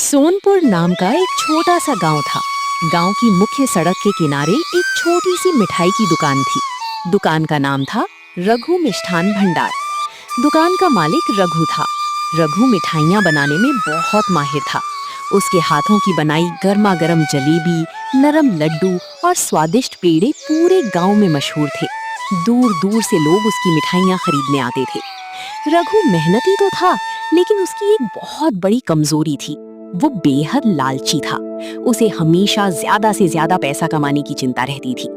सोनपुर नाम का एक छोटा सा गांव था। गांव की मुख्य सड़क के किनारे एक छोटी सी मिठाई की दुकान थी। दुकान का नाम था रघु मिष्ठान भंडार। दुकान का मालिक रघु था। रघु मिठाइयाँ बनाने में बहुत माहिर था। उसके हाथों की बनाई गर्मा गर्म जलेबी, नरम लड्डू और स्वादिष्ट पेड़े पूरे गांव में मशहूर थे। दूर दूर से लोग उसकी मिठाइयाँ खरीदने आते थे। रघु मेहनती तो था, लेकिन उसकी एक बहुत बड़ी कमजोरी थी। वो बेहद लालची था। उसे हमेशा ज्यादा से ज्यादा पैसा कमाने की चिंता रहती थी।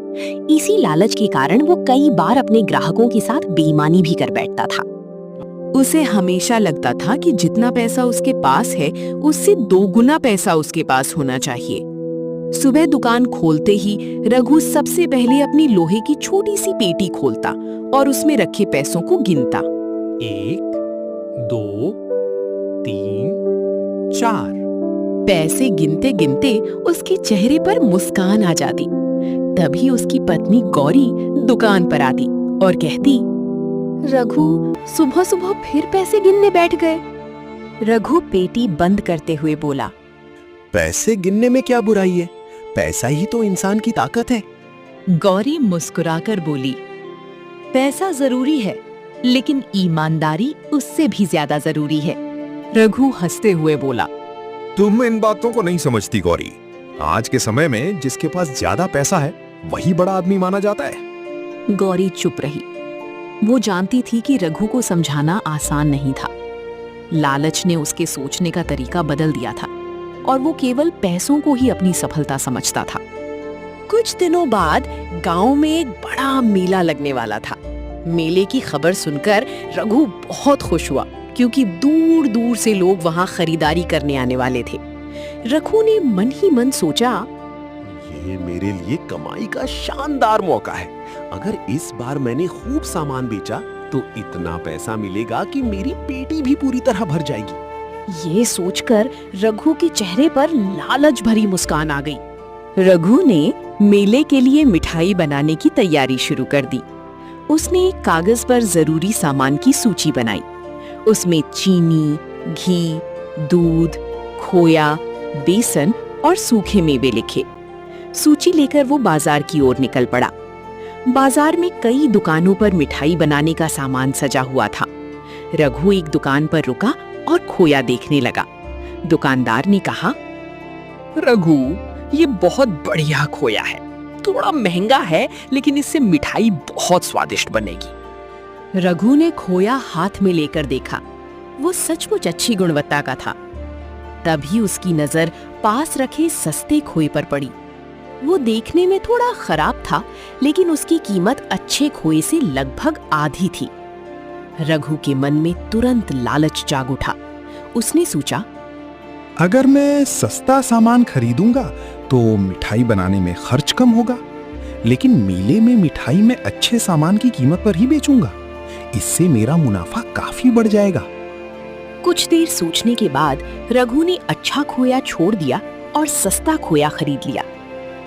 इसी लालच के कारण वो कई बार अपने ग्राहकों के साथ बेईमानी भी कर बैठता था। उसे हमेशा लगता था कि जितना पैसा उसके पास है, उससे 2 गुना पैसा उसके पास होना चाहिए। सुबह दुकान खोलते ही रघु सबसे पहले अपनी लोहे की छोटी सी पेटी खोलता और उसमें रखे पैसों को गिनता। 1, 2, 3, 4। पैसे गिनते गिनते उसके चेहरे पर मुस्कान आ जाती। तभी उसकी पत्नी गौरी दुकान पर आती और कहती, रघु, सुबह सुबह फिर पैसे गिनने बैठ गए। रघु पेटी बंद करते हुए बोला, पैसे गिनने में क्या बुराई है? पैसा ही तो इंसान की ताकत है। गौरी मुस्कुराकर बोली, पैसा जरूरी है, लेकिन ईमानदारी उससे भी ज्यादा जरूरी है। रघु हंसते हुए बोला, तुम इन बातों को नहीं समझती गौरी। आज के समय में जिसके पास ज्यादा पैसा है वही बड़ा आदमी माना जाता है। गौरी चुप रही। वो जानती थी कि रघु को समझाना आसान नहीं था। लालच ने उसके सोचने का तरीका बदल दिया था और वो केवल पैसों को ही अपनी सफलता समझता था। कुछ दिनों बाद गांव में एक बड़ा मेला लगने वाला था। मेले की खबर सुनकर रघु बहुत खुश हुआ, क्योंकि दूर दूर से लोग वहां खरीदारी करने आने वाले थे। रघु ने मन ही मन सोचा, ये मेरे लिए कमाई का शानदार मौका है। अगर इस बार मैंने खूब सामान बेचा तो इतना पैसा मिलेगा कि मेरी पेटी भी पूरी तरह भर जाएगी। ये सोचकर रघु के चेहरे पर लालच भरी मुस्कान आ गई। रघु ने मेले के लिए मिठाई बनाने की तैयारी शुरू कर दी। उसने एक कागज पर जरूरी सामान की सूची बनाई। उसमें चीनी, घी, दूध, खोया, बेसन और सूखे मेवे लिखे। सूची लेकर वो बाजार की ओर निकल पड़ा। बाजार में कई दुकानों पर मिठाई बनाने का सामान सजा हुआ था। रघु एक दुकान पर रुका और खोया देखने लगा। दुकानदार ने कहा, रघु, ये बहुत बढ़िया खोया है। थोड़ा महंगा है, लेकिन इससे मिठाई बहुत स्वादिष्ट बनेगी। रघु ने खोया हाथ में लेकर देखा। वो सचमुच अच्छी गुणवत्ता का था। तभी उसकी नजर पास रखे सस्ते खोए पर पड़ी। वो देखने में थोड़ा खराब था, लेकिन उसकी कीमत अच्छे खोए से लगभग आधी थी। रघु के मन में तुरंत लालच जाग उठा। उसने सोचा, अगर मैं सस्ता सामान खरीदूंगा तो मिठाई बनाने में खर्च कम होगा, लेकिन मेले में मिठाई में अच्छे सामान की कीमत पर ही बेचूंगा। इससे मेरा मुनाफा काफी बढ़ जाएगा। कुछ देर सोचने के बाद रघु ने अच्छा खोया छोड़ दिया और सस्ता खोया खरीद लिया।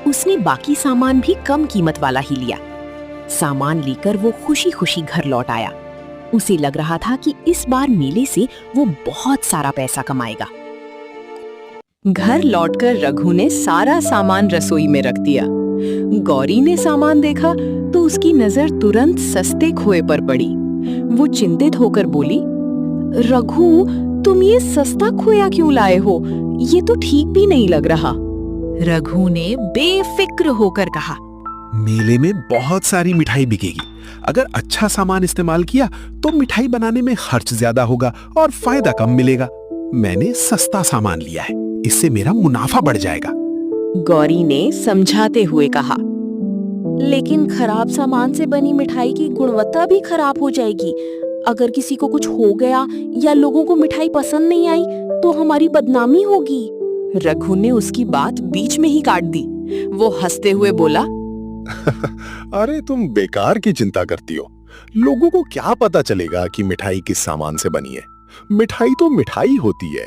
उसने बाकी सामान भी कम कीमत वाला ही लिया। सामान लेकर वो खुशी खुशी घर लौट आया। उसे लग रहा था कि इस बार मेले से वो बहुत सारा पैसा कमाएगा। घर लौटकर रघु ने सारा सामान रसोई में रख दिया। गौरी ने सामान देखा तो उसकी नजर तुरंत सस्ते खोए पर पड़ी। वो चिंतित होकर बोली, रघु, तुम ये सस्ता खोया क्यों लाए हो? ये तो ठीक भी नहीं लग रहा। रघु ने बेफिक्र होकर कहा, मेले में बहुत सारी मिठाई बिकेगी। अगर अच्छा सामान इस्तेमाल किया तो मिठाई बनाने में खर्च ज्यादा होगा और फायदा कम मिलेगा। मैंने सस्ता सामान लिया है, इससे मेरा मुनाफा बढ़ जाएगा। गौरी ने समझाते हुए कहा, लेकिन खराब सामान से बनी मिठाई की गुणवत्ता भी खराब हो जाएगी। अगर किसी को कुछ हो गया या लोगों को मिठाई पसंद नहीं आई तो हमारी बदनामी होगी। रघु ने उसकी बात बीच में ही काट दी। वो हंसते हुए बोला, अरे तुम बेकार की चिंता करती हो। लोगों को क्या पता चलेगा कि मिठाई किस सामान से बनी है? मिठाई तो मिठाई होती है।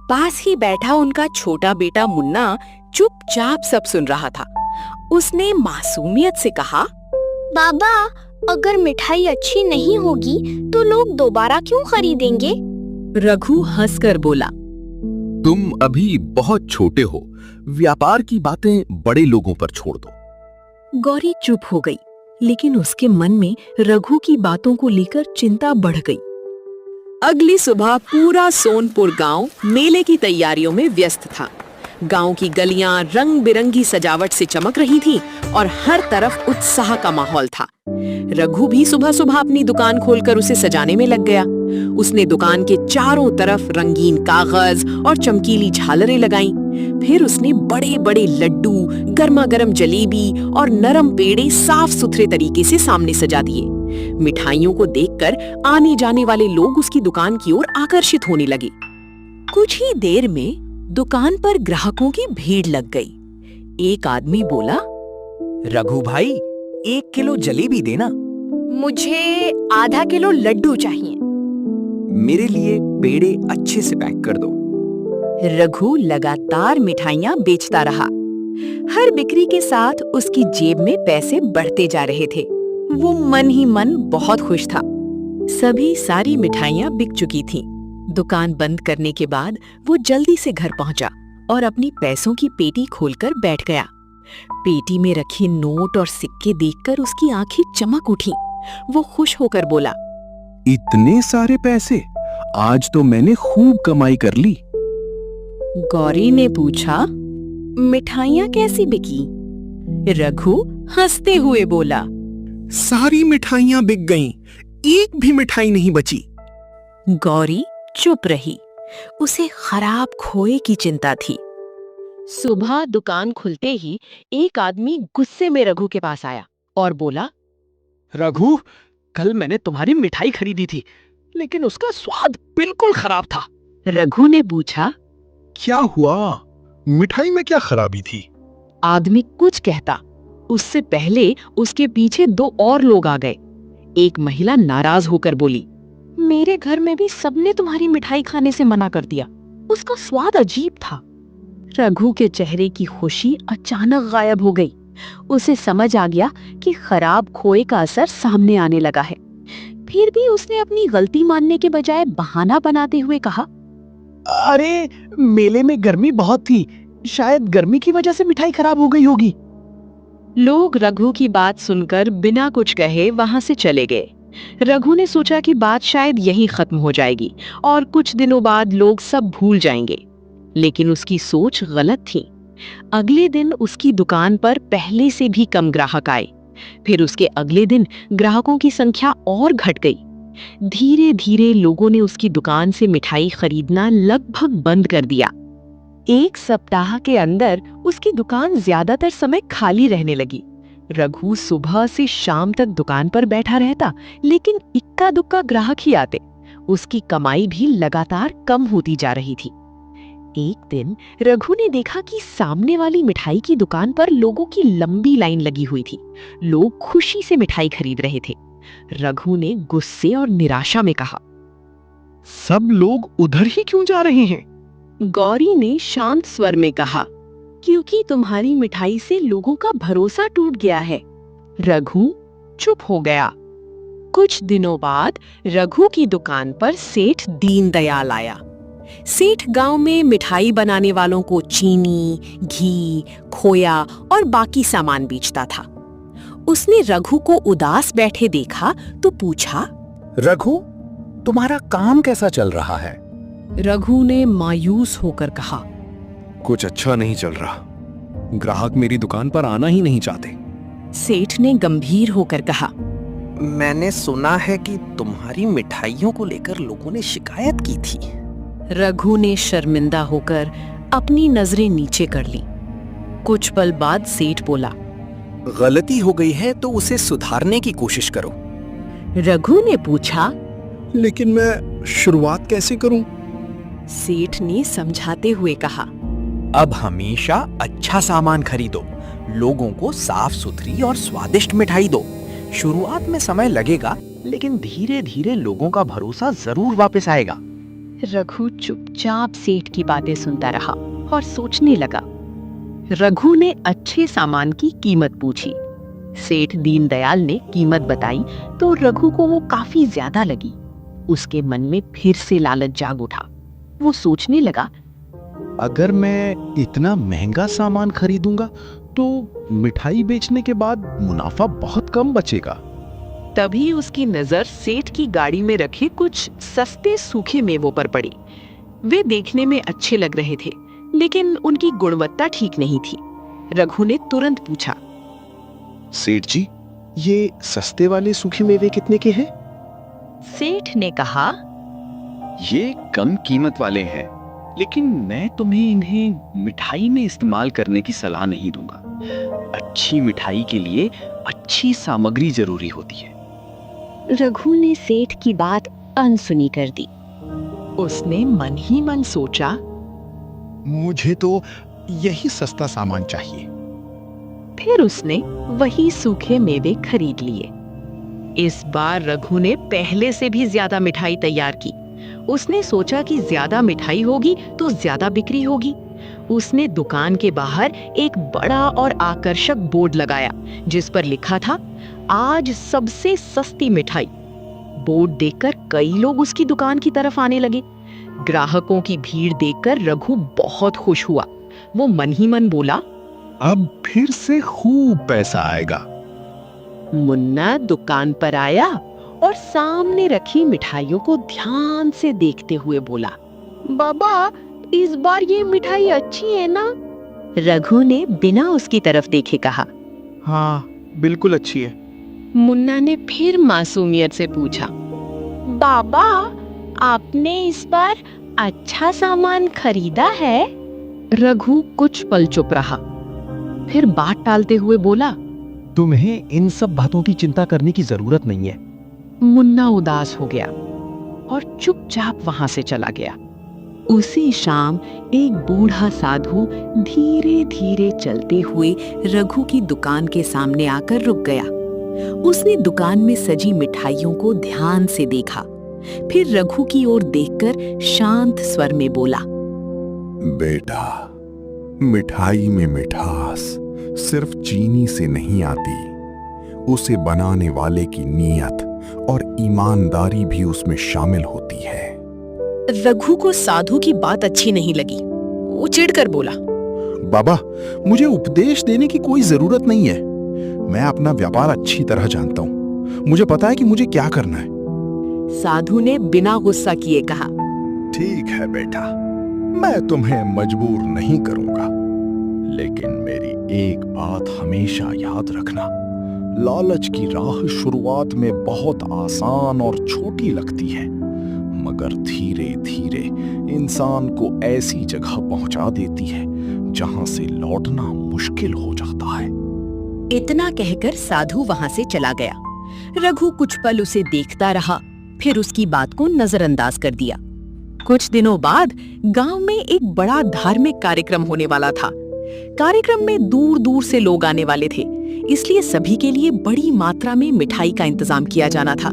पास ही बैठा उनका छोटा बेटा मुन्ना चुपचाप सब सुन रहा था। उसने मासूमियत से कहा, बाबा, अगर मिठाई अच्छी नहीं होगी तो लोग दोबारा क्यों खरीदेंगे? रघु हंसकर बोला, तुम अभी बहुत छोटे हो, व्यापार की बातें बड़े लोगों पर छोड़ दो। गौरी चुप हो गई, लेकिन उसके मन में रघु की बातों को लेकर चिंता बढ़ गई। अगली सुबह पूरा सोनपुर गांव मेले की तैयारियों में व्यस्त था। गांव की गलियां रंग बिरंगी सजावट से चमक रही थीं और हर तरफ उत्साह का माहौल था। रघु भी सुबह सुबह अपनी दुकान खोलकर उसे सजाने में लग गया। उसने दुकान के चारों तरफ रंगीन कागज और चमकीली झालरें लगाईं। फिर उसने बड़े बड़े लड्डू, गर्मा गर्म जलेबी और नरम पेड़े साफ सुथरे तरीके से सामने सजा दिए। मिठाइयों को देखकर आने जाने वाले लोग उसकी दुकान की ओर आकर्षित होने लगे। कुछ ही देर में दुकान पर ग्राहकों की भीड़ लग गई। एक आदमी बोला, रघु भाई, 1 किलो जलेबी देना। मुझे आधा किलो लड्डू चाहिए। मेरे लिए पेड़े अच्छे से पैक कर दो। रघु लगातार मिठाइयां बेचता रहा। हर बिक्री के साथ उसकी जेब में पैसे बढ़ते जा रहे थे। वो मन ही मन बहुत खुश था। सभी सारी मिठाइयां बिक चुकी थीं। दुकान बंद करने के बाद वो जल्दी से घर पहुंचा और अपनी पैसों की पेटी खोलकर बैठ गया। पेटी में रखे नोट और सिक्के देखकर उसकी आंखें चमक उठीं। वो खुश होकर बोला, इतने सारे पैसे! आज तो मैंने खूब कमाई कर ली। गौरी ने पूछा, मिठाइयां कैसी बिकी? रघु हंसते हुए बोला, सारी मिठाइयां बिक गईं, एक भी मिठाई नहीं बची। गौरी चुप रही। उसे खराब खोए की चिंता थी। सुबह दुकान खुलते ही एक आदमी गुस्से में रघु के पास आया और बोला, रघु, कल मैंने तुम्हारी मिठाई खरीदी थी, लेकिन उसका स्वाद बिल्कुल खराब था। रघु ने पूछा, क्या हुआ? मिठाई में क्या खराबी थी? आदमी कुछ कहता, उससे पहले उसके पीछे 2 और लोग आ गए। एक महिला नाराज होकर बोली, मेरे घर में भी सबने तुम्हारी मिठाई खाने से मना कर दिया, उसका स्वाद अजीब था। रघु के चेहरे की खुशी अचानक गायब हो गई। उसे समझ आ गया कि खराब खोए का असर सामने आने लगा है। फिर भी उसने अपनी गलती मानने के बजाय बहाना बनाते हुए कहा, अरे, मेले में गर्मी बहुत थी, शायद गर्मी की वजह से मिठाई खराब हो गई होगी। लोग रघु की बात सुनकर बिना कुछ कहे वहां से चले गए। रघु ने सोचा कि बात शायद यहीं खत्म हो जाएगी और कुछ दिनों बाद लोग सब भूल जाएंगे, लेकिन उसकी सोच गलत थी। अगले दिन उसकी दुकान पर पहले से भी कम ग्राहक आए। फिर उसके अगले दिन ग्राहकों की संख्या और घट गई। धीरे धीरे लोगों ने उसकी दुकान से मिठाई खरीदना लगभग बंद कर दिया। 1 सप्ताह के अंदर उसकी दुकान ज्यादातर समय खाली रहने लगी। रघु सुबह से शाम तक दुकान पर बैठा रहता, लेकिन इक्का दुक्का ग्राहक ही आते। उसकी कमाई भी लगातार कम होती जा रही थी। एक दिन रघु ने देखा कि सामने वाली मिठाई की दुकान पर लोगों की लंबी लाइन लगी हुई थी। लोग खुशी से मिठाई खरीद रहे थे। रघु ने गुस्से और निराशा में कहा, सब लोग उधर ही क्यों जा रहे हैं? गौरी ने शांत स्वर में कहा, क्योंकि तुम्हारी मिठाई से लोगों का भरोसा टूट गया है। रघु चुप हो गया। कुछ दिनों बाद रघु की दुकान पर सेठ दीनदयाल आया। सेठ गांव में मिठाई बनाने वालों को चीनी, घी, खोया और बाकी सामान बेचता था। उसने रघु को उदास बैठे देखा तो पूछा, रघु, तुम्हारा काम कैसा चल रहा है? रघु ने मायूस होकर कहा, कुछ अच्छा नहीं चल रहा। ग्राहक मेरी दुकान पर आना ही नहीं चाहते। सेठ ने गंभीर होकर कहा, मैंने सुना है कि तुम्हारी मिठाइयों को लेकर लोगों ने शिकायत की थी। रघु ने शर्मिंदा होकर अपनी नजरें नीचे कर ली। कुछ पल बाद सेठ बोला, गलती हो गई है तो उसे सुधारने की कोशिश करो। रघु ने पूछा, लेकिन मैं शुरुआत कैसे करूं? सेठ ने समझाते हुए कहा, अब हमेशा अच्छा सामान खरीदो, लोगों को साफ सुथरी और स्वादिष्ट मिठाई दो। शुरुआत में समय लगेगा, लेकिन धीरे धीरे लोगों का भरोसा जरूर वापस आएगा। रघु चुपचाप सेठ की बातें सुनता रहा और सोचने लगा। रघु ने अच्छे सामान की कीमत पूछी। सेठ दीनदयाल ने कीमत बताई तो रघु को वो काफी ज्यादा लगी। उसके मन में फिर से लालच जाग उठा। वो सोचने लगा, अगर मैं इतना महंगा सामान खरीदूंगा तो मिठाई बेचने के बाद मुनाफा बहुत कम बचेगा। तभी उसकी नजर सेठ की गाड़ी में रखे कुछ सस्ते सूखे मेवों पर पड़ी। वे देखने में अच्छे लग रहे थे, लेकिन उनकी गुणवत्ता ठीक नहीं थी। रघु ने तुरंत पूछा, सेठ जी, ये सस्ते वाले सूखे मेवे कितने के हैं? सेठ ने कहा, ये कम कीमत वाले हैं, लेकिन मैं तुम्हें इन्हें मिठाई में इस्तेमाल करने की सलाह नहीं दूंगा। अच्छी मिठाई के लिए अच्छी सामग्री जरूरी होती है। रघु ने सेठ की बात अनसुनी कर दी। उसने मन ही मन सोचा, मुझे तो यही सस्ता सामान चाहिए। फिर उसने वही सूखे मेवे खरीद लिए। इस बार रघु ने पहले से भी ज्यादा मिठाई तैयार की। उसने सोचा कि ज्यादा मिठाई होगी तो ज्यादा बिक्री होगी। उसने दुकान के बाहर एक बड़ा और आकर्षक बोर्ड लगाया, जिस पर लिखा था, आज सबसे सस्ती मिठाई। बोर्ड देखकर कई लोग उसकी दुकान की तरफ आने लगे। ग्राहकों की भीड़ देखकर रघु बहुत खुश हुआ। वो मन ही मन बोला, अब फिर से खूब पैसा आएगा। मुन्ना दुकान पर आया और सामने रखी मिठाइयों को ध्यान से देखते हुए बोला, बाबा, इस बार ये मिठाई अच्छी है ना? रघु ने बिना उसकी तरफ देखे कहा। हाँ, बिल्कुल अच्छी है। मुन्ना ने फिर मासूमियत से पूछा, बाबा, आपने इस बार अच्छा सामान खरीदा है? रघु कुछ पल चुप रहा, फिर बात टालते हुए बोला, तुम्हें इन सब बातों की चिंता करने की जरूरत नहीं है। मुन्ना उदास हो गया और चुपचाप वहां से चला गया। उसी शाम एक बूढ़ा साधु धीरे धीरे चलते हुए रघु की दुकान के सामने आकर रुक गया। उसने दुकान में सजी मिठाइयों को ध्यान से देखा, फिर रघु की ओर देखकर शांत स्वर में बोला, बेटा, मिठाई में मिठास सिर्फ चीनी से नहीं आती, उसे बनाने वाले की नीयत और ईमानदारी भी उसमें शामिल होती है। रघु को साधु की बात अच्छी नहीं लगी। वो चिढ़कर बोला, बाबा, मुझे उपदेश देने की कोई जरूरत नहीं है। मैं अपना व्यापार अच्छी तरह जानता हूँ। मुझे पता है कि मुझे क्या करना है। साधु ने बिना गुस्सा किए कहा, ठीक है बेटा, मैं तुम्हें मजबूर नहीं करूंगा, लेकिन मेरी एक बात हमेशा याद रखना, लालच की राह शुरुआत में बहुत आसान और छोटी लगती है, मगर धीरे धीरे इंसान को ऐसी जगह पहुंचा देती है जहां से लौटना मुश्किल हो जाता है। इतना कहकर साधु वहां से चला गया। रघु कुछ पल उसे देखता रहा, फिर उसकी बात को नजरअंदाज कर दिया। कुछ दिनों बाद गांव में एक बड़ा धार्मिक कार्यक्रम होने वाला था। कार्यक्रम में दूर दूर से लोग आने वाले थे, इसलिए सभी के लिए बड़ी मात्रा में मिठाई का इंतजाम किया जाना था।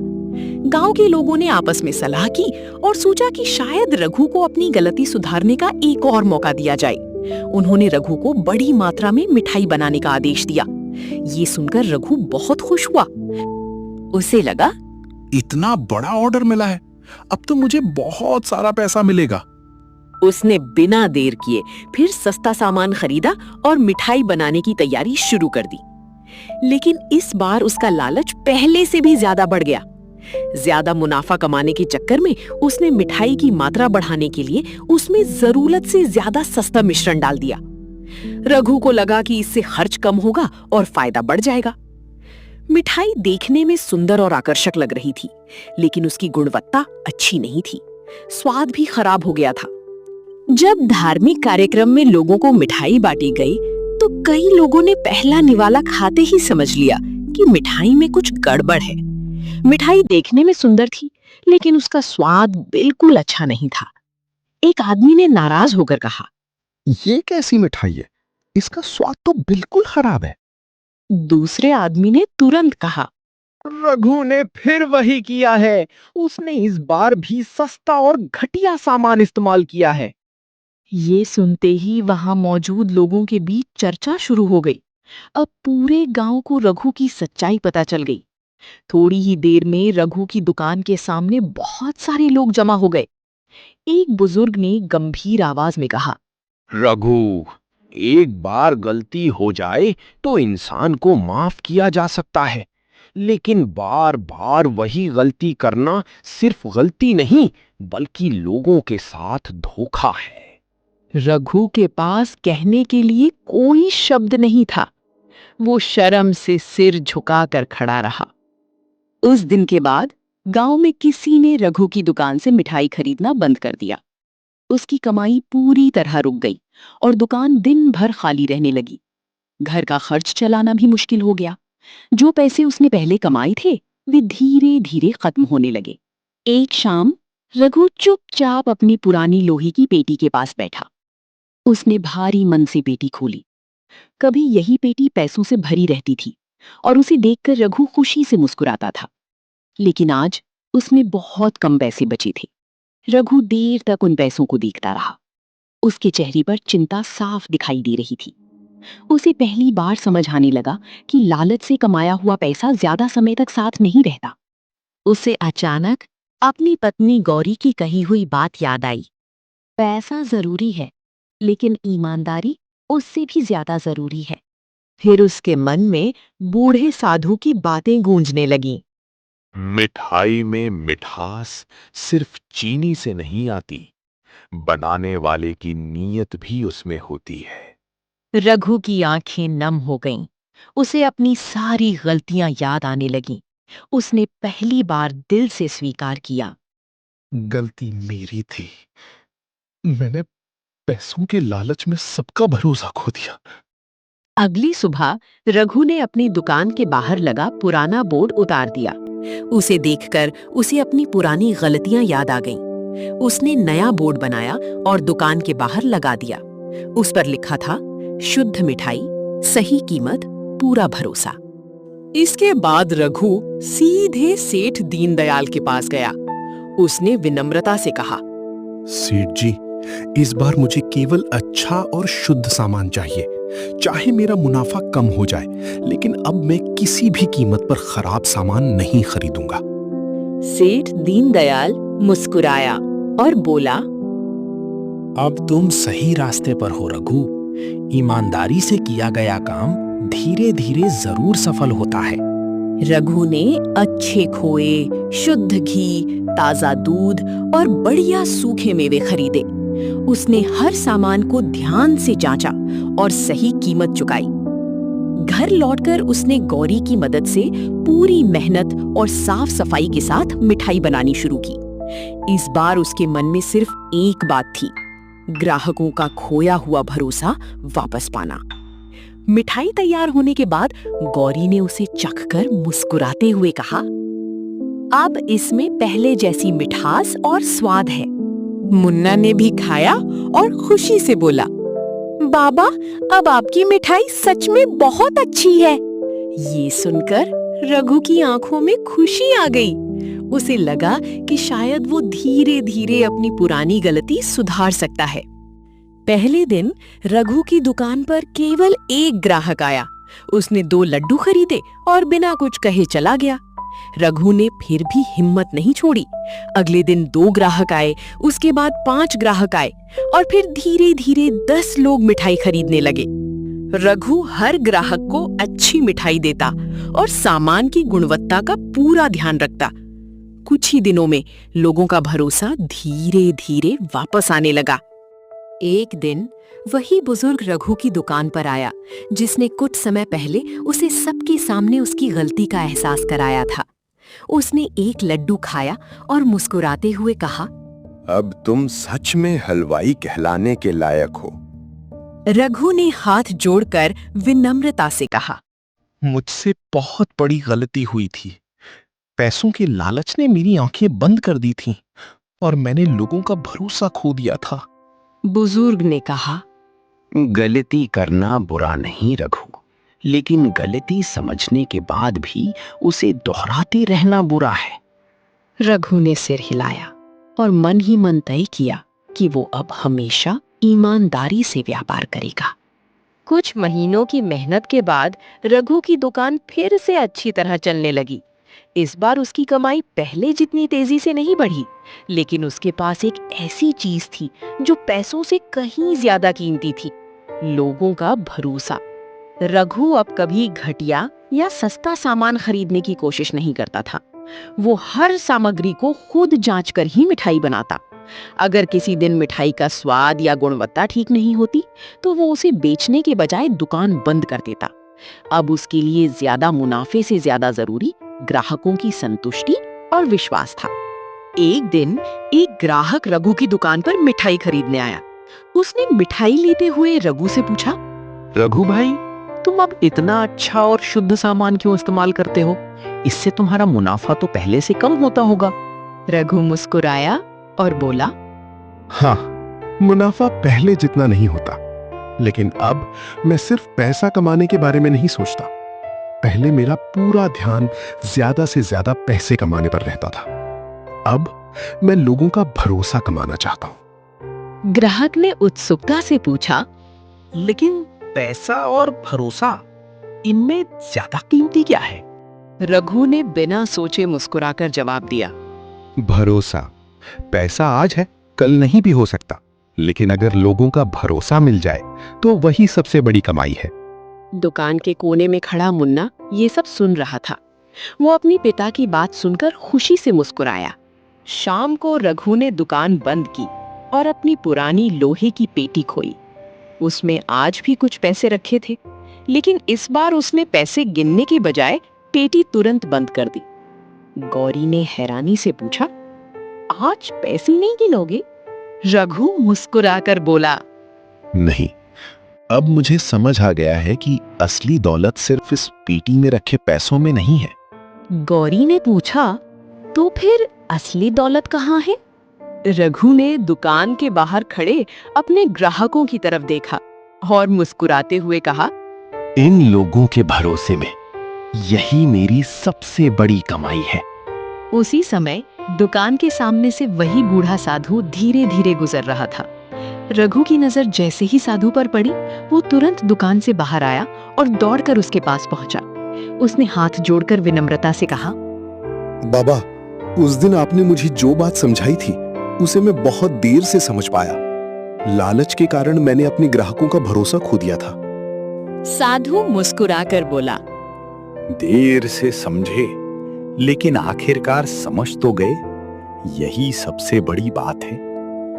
गांव के लोगों ने आपस में सलाह की और सोचा कि शायद रघु को अपनी गलती सुधारने का एक और मौका दिया जाए। उन्होंने रघु को बड़ी मात्रा में मिठाई बनाने का आदेश दिया। ये सुनकर रघु बहुत खुश हुआ। उसे लगा, इतना बड़ा ऑर्डर मिला है, अब तो मुझे बहुत सारा पैसा मिलेगा। उसने बिना देर किए फिर सस्ता सामान खरीदा और मिठाई बनाने की तैयारी शुरू कर दी। लेकिन इस बार उसका लालच पहले से भी ज्यादा बढ़ गया। ज्यादा मुनाफा कमाने के चक्कर में उसने मिठाई की मात्रा बढ़ाने के लिए उसमें जरूरत से ज्यादा सस्ता मिश्रण डाल दिया। रघु को लगा कि इससे खर्च कम होगा और फायदा बढ़ जाएगा। मिठाई देखने में सुंदर और आकर्षक लग रही थी, लेकिन उसकी गुणवत्ता अच्छी नहीं थी। स्वाद भी खराब हो गया था। जब धार्मिक कार्यक्रम में लोगों को मिठाई बांटी गई, तो कई लोगों ने पहला निवाला खाते ही समझ लिया कि मिठाई में कुछ गड़बड़ है। मिठाई देखने में सुंदर थी, लेकिन उसका स्वाद बिल्कुल अच्छा नहीं था। एक आदमी ने नाराज होकर कहा, ये कैसी मिठाई है? इसका स्वाद तो बिल्कुल खराब है। दूसरे आदमी ने तुरंत कहा, रघु ने फिर वही किया है। उसने इस बार भी सस्ता और घटिया सामान इस्तेमाल किया है। ये सुनते ही वहां मौजूद लोगों के बीच चर्चा शुरू हो गई। अब पूरे गांव को रघु की सच्चाई पता चल गई। थोड़ी ही देर में रघु की दुकान के सामने बहुत सारे लोग जमा हो गए। एक बुजुर्ग ने गंभीर आवाज में कहा, रघु, एक बार गलती हो जाए तो इंसान को माफ किया जा सकता है, लेकिन बार बार वही गलती करना सिर्फ गलती नहीं बल्कि लोगों के साथ धोखा है। रघु के पास कहने के लिए कोई शब्द नहीं था। वो शर्म से सिर झुकाकर खड़ा रहा। उस दिन के बाद गांव में किसी ने रघु की दुकान से मिठाई खरीदना बंद कर दिया। उसकी कमाई पूरी तरह रुक गई और दुकान दिन भर खाली रहने लगी। घर का खर्च चलाना भी मुश्किल हो गया। जो पैसे उसने पहले कमाए थे वे धीरे धीरे खत्म होने लगे। एक शाम रघु चुपचाप अपनी पुरानी लोहे की पेटी के पास बैठा। उसने भारी मन से पेटी खोली। कभी यही पेटी पैसों से भरी रहती थी और उसे देखकर रघु खुशी से मुस्कुराता था, लेकिन आज उसमें बहुत कम पैसे बचे थे। रघु देर तक उन पैसों को देखता रहा। उसके चेहरे पर चिंता साफ दिखाई दे रही थी। उसे पहली बार समझ आने लगा कि लालच से कमाया हुआ पैसा ज्यादा समय तक साथ नहीं रहता। उसे अचानक अपनी पत्नी गौरी की कही हुई बात याद आई। पैसा जरूरी है, लेकिन ईमानदारी उससे भी ज्यादा जरूरी है। फिर उसके मन में बूढ़े साधु की बातें गूंजने लगीं। मिठाई में मिठास सिर्फ चीनी से नहीं आती, बनाने वाले की नीयत भी उसमें होती है। रघु की आंखें नम हो गईं। उसे अपनी सारी गलतियां याद आने लगीं। उसने पहली बार दिल से स्वीकार किया। गलती मेरी थी। मैंने पैसों के लालच में सबका भरोसा खो दिया। अगली सुबह रघु ने अपनी दुकान के बाहर लगा पुराना बोर्ड उतार दिया। उसे देखकर उसे अपनी पुरानी गलतियां याद आ गईं। उसने नया बोर्ड बनाया और दुकान के बाहर लगा दिया। उस पर लिखा था, शुद्ध मिठाई, सही कीमत, पूरा भरोसा। इसके बाद रघु सीधे सेठ दीनदयाल के पास गया। उसने विनम्रता से कहा, सेठ जी, इस बार मुझे केवल अच्छा और शुद्ध सामान चाहिए। चाहे मेरा मुनाफा कम हो जाए, लेकिन अब मैं किसी भी कीमत पर खराब सामान नहीं खरीदूंगा। सेठ दीनदयाल मुस्कुराया और बोला, अब तुम सही रास्ते पर हो रघु। ईमानदारी से किया गया काम धीरे धीरे जरूर सफल होता है। रघु ने अच्छे खोए, शुद्ध घी, ताजा दूध और बढ़िया सूखे मेवे खरीदे। उसने हर सामान को ध्यान से जांचा और सही कीमत चुकाई। घर लौटकर उसने गौरी की मदद से पूरी मेहनत और साफ सफाई के साथ मिठाई बनानी शुरू की। इस बार उसके मन में सिर्फ एक बात थी, ग्राहकों का खोया हुआ भरोसा वापस पाना। मिठाई तैयार होने के बाद गौरी ने उसे चखकर मुस्कुराते हुए कहा, अब इसमें पहले जैसी मिठास और स्वाद है। मुन्ना ने भी खाया और खुशी से बोला, बाबा, अब आपकी मिठाई सच में बहुत अच्छी है। ये सुनकर रघु की आंखों में खुशी आ गई। उसे लगा कि शायद वो धीरे धीरे अपनी पुरानी गलती सुधार सकता है। पहले दिन रघु की दुकान पर केवल एक ग्राहक आया। उसने 2 लड्डू खरीदे और बिना कुछ कहे चला गया। रघु ने फिर भी हिम्मत नहीं छोड़ी। अगले दिन 2 ग्राहक आए, उसके बाद 5 ग्राहक आए और फिर धीरे धीरे 10 लोग मिठाई खरीदने लगे। रघु हर ग्राहक को अच्छी मिठाई देता और सामान की गुणवत्ता का पूरा ध्यान रखता। कुछ ही दिनों में लोगों का भरोसा धीरे धीरे वापस आने लगा। एक दिन वही बुजुर्ग रघु की दुकान पर आया, जिसने कुछ समय पहले उसे सबके सामने उसकी गलती का एहसास कराया था। उसने एक लड्डू खाया और मुस्कुराते हुए कहा, अब तुम सच में हलवाई कहलाने के लायक हो। रघु ने हाथ जोड़कर विनम्रता से कहा, मुझसे बहुत बड़ी गलती हुई थी। पैसों के लालच ने मेरी आंखें बंद कर दी थीं और मैंने लोगों का भरोसा खो दिया था। बुजुर्ग ने कहा, गलती करना बुरा नहीं रघु, लेकिन गलती समझने के बाद भी उसे दोहराते रहना बुरा है। रघु ने सिर हिलाया और मन ही मन तय किया कि वो अब हमेशा ईमानदारी से व्यापार करेगा। कुछ महीनों की मेहनत के बाद रघु की दुकान फिर से अच्छी तरह चलने लगी। इस बार उसकी कमाई पहले जितनी तेजी से नहीं बढ़ी, लेकिन उसके पास एक ऐसी चीज थी जो पैसों से कहीं ज्यादा कीमती थी, लोगों का भरोसा। रघु अब कभी घटिया या सस्ता सामान खरीदने की कोशिश नहीं करता था। वो हर सामग्री को खुद जांच कर ही मिठाई बनाता। अगर किसी दिन मिठाई का स्वाद या गुणवत्ता ठीक नहीं होती, तो वो उसे बेचने के बजाय दुकान बंद कर देता। अब उसके लिए ज्यादा मुनाफे से ज्यादा जरूरी ग्राहकों की संतुष्टि और विश्वास था। एक दिन एक ग्राहक रघु की दुकान पर मिठाई खरीदने आया। उसने मिठाई लेते हुए रघु से पूछा, रघु भाई, तुम अब इतना अच्छा और शुद्ध सामान क्यों इस्तेमाल करते हो? इससे तुम्हारा मुनाफा तो पहले से कम होता होगा। रघु मुस्कुराया और बोला, हाँ, मुनाफा पहले जितना नहीं होता, लेकिन अब मैं सिर्फ पैसा कमाने के बारे में नहीं सोचता। पहले मेरा पूरा ध्यान ज्यादा से ज्यादा पैसे कमाने पर रहता था। अब मैं लोगों का भरोसा कमाना चाहता हूँ। ग्राहक ने उत्सुकता से पूछा, लेकिन पैसा और भरोसा, इनमें ज्यादा कीमती क्या है? रघु ने बिना सोचे मुस्कुराकर जवाब दिया, भरोसा। पैसा आज है, कल नहीं भी हो सकता, लेकिन अगर लोगों का भरोसा मिल जाए तो वही सबसे बड़ी कमाई है। दुकान के कोने में खड़ा मुन्ना ये सब सुन रहा था। वो अपनी पिता की बात सुनकर खुशी से मुस्कुराया। शाम को रघु ने दुकान बंद की और अपनी पुरानी लोहे की पेटी खोई। उसमें आज भी कुछ पैसे रखे थे, लेकिन इस बार उसने पैसे गिनने के बजाय पेटी तुरंत बंद कर दी। गौरी ने हैरानी से पूछा, आज पैसे नहीं गिनोगे? रघु मुस्कुराकर बोला, नहीं, अब मुझे समझ आ गया है कि असली दौलत सिर्फ इस पेटी में रखे पैसों में नहीं है। गौरी ने पूछा, तो फिर असली दौलत कहाँ है? रघु ने दुकान के बाहर खड़े अपने ग्राहकों की तरफ देखा और मुस्कुराते हुए कहा, इन लोगों के भरोसे में यही मेरी सबसे बड़ी कमाई है। उसी समय दुकान के सामने से वही बूढ़ा साधु धीरे धीरे गुजर रहा था। रघु की नजर जैसे ही साधु पर पड़ी, वो तुरंत दुकान से बाहर आया और दौड़कर उसके पास पहुंचा। उसने हाथ जोड़कर विनम्रता से कहा, बाबा, उस दिन आपने मुझे जो बात समझाई थी उसे मैं बहुत देर से समझ पाया। लालच के कारण मैंने अपने ग्राहकों का भरोसा खो दिया था। साधु मुस्कुराकर बोला, देर से समझे, लेकिन आखिरकार समझ तो गए। यही सबसे बड़ी बात है।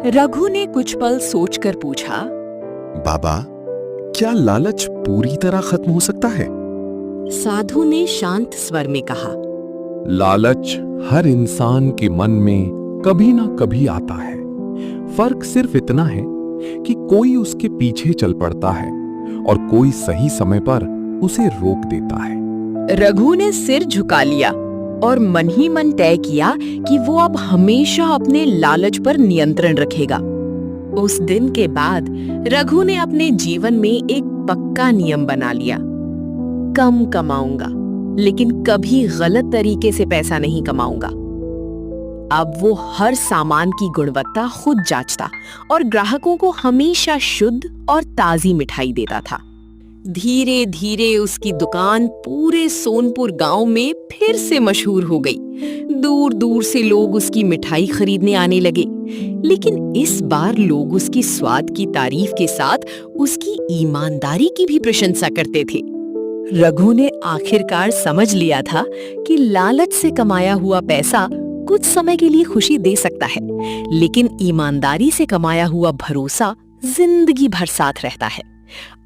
रघु ने कुछ पल सोचकर पूछा, बाबा, क्या लालच पूरी तरह खत्म हो सकता है? साधु ने शांत स्वर में कहा, लालच हर इंसान के मन में कभी ना कभी आता है। फर्क सिर्फ इतना है कि कोई उसके पीछे चल पड़ता है और कोई सही समय पर उसे रोक देता है। रघु ने सिर झुका लिया और मन ही मन तय किया कि वो अब हमेशा अपने लालच पर नियंत्रण रखेगा। उस दिन के बाद रघु ने अपने जीवन में एक पक्का नियम बना लिया, कम कमाऊंगा, लेकिन कभी गलत तरीके से पैसा नहीं कमाऊंगा। अब वो हर सामान की गुणवत्ता खुद जांचता और ग्राहकों को हमेशा शुद्ध और ताजी मिठाई देता था। धीरे धीरे उसकी दुकान पूरे सोनपुर गांव में फिर से मशहूर हो गई। दूर दूर से लोग उसकी मिठाई खरीदने आने लगे, लेकिन इस बार लोग उसकी स्वाद की तारीफ के साथ उसकी ईमानदारी की भी प्रशंसा करते थे। रघु ने आखिरकार समझ लिया था कि लालच से कमाया हुआ पैसा कुछ समय के लिए खुशी दे सकता है, लेकिन ईमानदारी से कमाया हुआ भरोसा जिंदगी भर साथ रहता है।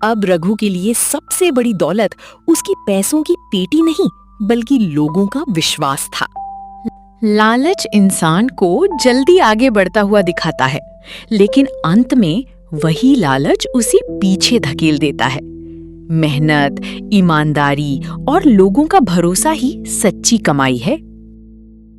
अब रघु के लिए सबसे बड़ी दौलत उसकी पैसों की पेटी नहीं, बल्कि लोगों का विश्वास था। लालच इंसान को जल्दी आगे बढ़ता हुआ दिखाता है, लेकिन अंत में वही लालच उसे पीछे धकेल देता है। मेहनत, ईमानदारी और लोगों का भरोसा ही सच्ची कमाई है